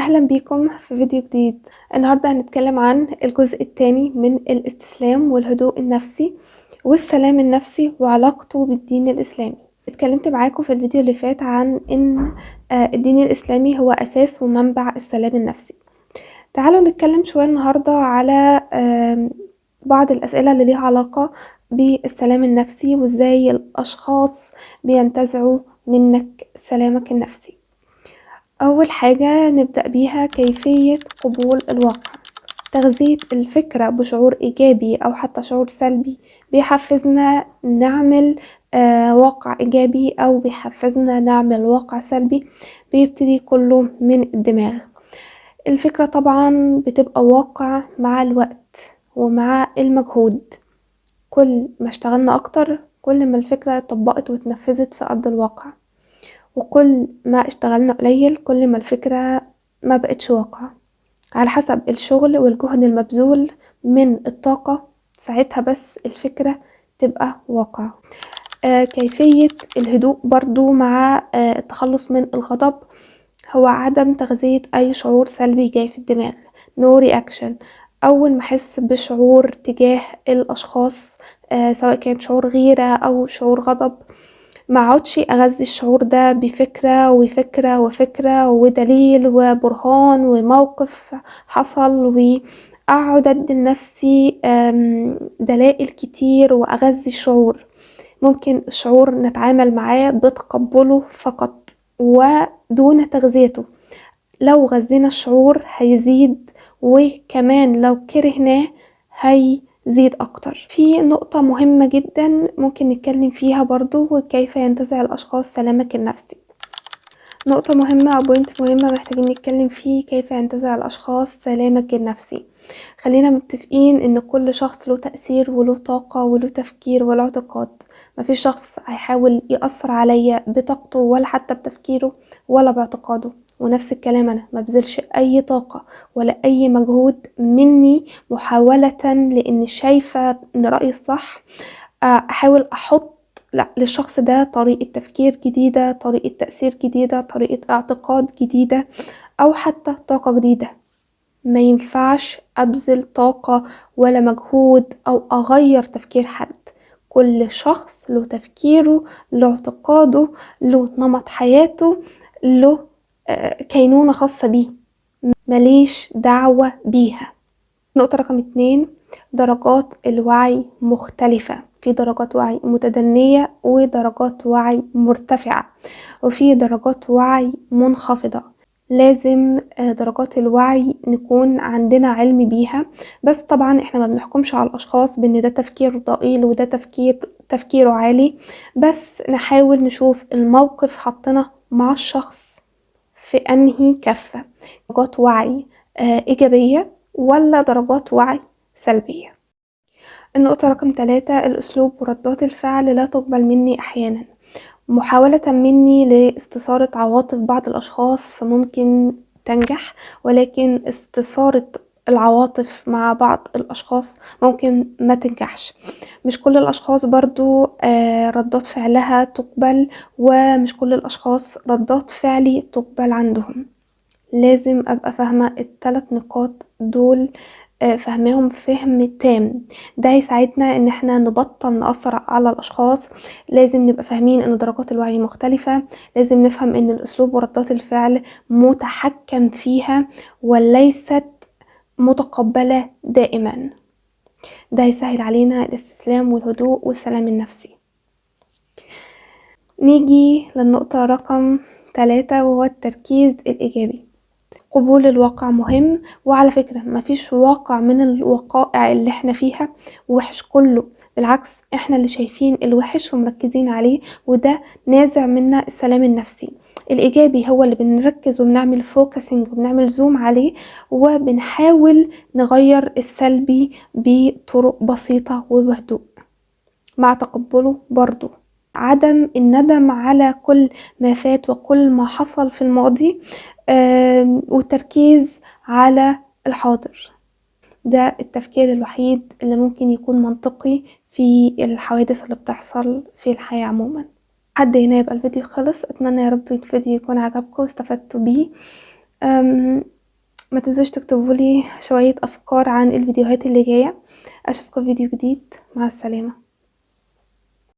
أهلا بيكم في فيديو جديد. النهاردة هنتكلم عن الجزء الثاني من الاستسلام والهدوء النفسي والسلام النفسي وعلاقته بالدين الإسلامي. اتكلمت معاكم في الفيديو اللي فات عن إن الدين الإسلامي هو أساس ومنبع السلام النفسي. تعالوا نتكلم شوية النهاردة على بعض الأسئلة اللي ليها علاقة بالسلام النفسي وإزاي الأشخاص بينتزعوا منك سلامك النفسي. أول حاجة نبدأ بيها كيفية قبول الواقع. تغذية الفكرة بشعور إيجابي أو حتى شعور سلبي بيحفزنا نعمل واقع إيجابي أو بيحفزنا نعمل واقع سلبي، بيبتدي كله من الدماغ. الفكرة طبعا بتبقى واقع مع الوقت ومع المجهود. كل ما اشتغلنا أكتر كل ما الفكرة طبقت واتنفذت في أرض الواقع، وكل ما اشتغلنا قليل كل ما الفكرة ما بقتش واقع. على حسب الشغل والجهد المبذول من الطاقة ساعتها بس الفكرة تبقى واقع. كيفية الهدوء برضو مع التخلص من الغضب هو عدم تغذية أي شعور سلبي جاي في الدماغ. no reaction. أول ما أحس بشعور تجاه الأشخاص سواء كان شعور غيرة أو شعور غضب، ما اقعدش اغذي الشعور ده بفكرة وفكرة وفكرة ودليل وبرهان وموقف حصل، واقعد ادي لنفسي دلائل كتير واغذي الشعور. ممكن الشعور نتعامل معاه بتقبله فقط ودون تغذيته. لو غذينا الشعور هيزيد، وكمان لو كرهناه هيزيد اكتر. في نقطة مهمة جدا ممكن نتكلم فيها برضو، وكيف ينتزع الاشخاص سلامك النفسي. نقطة مهمة او بوينت مهمة محتاجين نتكلم فيه، كيف ينتزع الاشخاص سلامك النفسي. خلينا متفقين ان كل شخص له تأثير وله طاقة وله تفكير وله اعتقاد. مفيش شخص هيحاول يأثر عليا بطاقته ولا حتى بتفكيره ولا باعتقاده. ونفس الكلام انا مبذلش اي طاقة ولا اي مجهود مني محاولة لاني شايفة ان رأيي الصح احاول احط للشخص ده طريقة تفكير جديدة، طريقة تأثير جديدة، طريقة اعتقاد جديدة، او حتى طاقة جديدة. ما ينفعش ابذل طاقة ولا مجهود او اغير تفكير حد. كل شخص له تفكيره، له اعتقاده، له نمط حياته، له كينونة خاصة بيه، مليش دعوة بيها. نقطة رقم 2، درجات الوعي مختلفة. في درجات وعي متدنية ودرجات وعي مرتفعة، وفي درجات وعي منخفضة. لازم درجات الوعي نكون عندنا علم بيها. بس طبعا احنا ما بنحكمش على الاشخاص بان ده تفكير ضئيل وده تفكيره عالي، بس نحاول نشوف الموقف حطنا مع الشخص في انهي كفة. درجات وعي ايجابية ولا درجات وعي سلبية. النقطة رقم 3، الاسلوب وردات الفعل لا تقبل مني احيانا. محاولة مني لاستثارة عواطف بعض الأشخاص ممكن تنجح، ولكن استثارة العواطف مع بعض الأشخاص ممكن ما تنجحش. مش كل الأشخاص برضو ردات فعلها تقبل، ومش كل الأشخاص ردات فعلي تقبل عندهم. لازم أبقى فاهمة ال3 نقاط دول، فهمهم فهم تام. ده هيساعدنا ان احنا نبطل نأثر على الاشخاص. لازم نبقى فاهمين ان درجات الوعي مختلفة. لازم نفهم ان الاسلوب وردات الفعل متحكم فيها وليست متقبلة دائما. ده هيسهل علينا الاستسلام والهدوء والسلام النفسي. نيجي للنقطة رقم 3 وهو التركيز الإيجابي. قبول الواقع مهم، وعلى فكرة مفيش واقع من الوقائع اللي احنا فيها وحش، كله بالعكس احنا اللي شايفين الوحش ومركزين عليه، وده نازع منا السلام النفسي. الايجابي هو اللي بنركز وبنعمل فوكسنج وبنعمل زوم عليه، وبنحاول نغير السلبي بطرق بسيطة وبهدوء مع تقبله برضو. عدم الندم على كل ما فات وكل ما حصل في الماضي، والتركيز على الحاضر. ده التفكير الوحيد اللي ممكن يكون منطقي في الحوادث اللي بتحصل في الحياة عموما. حد هنا يبقى الفيديو خلص. اتمنى يا رب الفيديو يكون عجبكم واستفدتوا بيه. ما تنسوش تكتبوا لي شوية افكار عن الفيديوهات اللي جاية. اشوفكم في فيديو جديد، مع السلامة.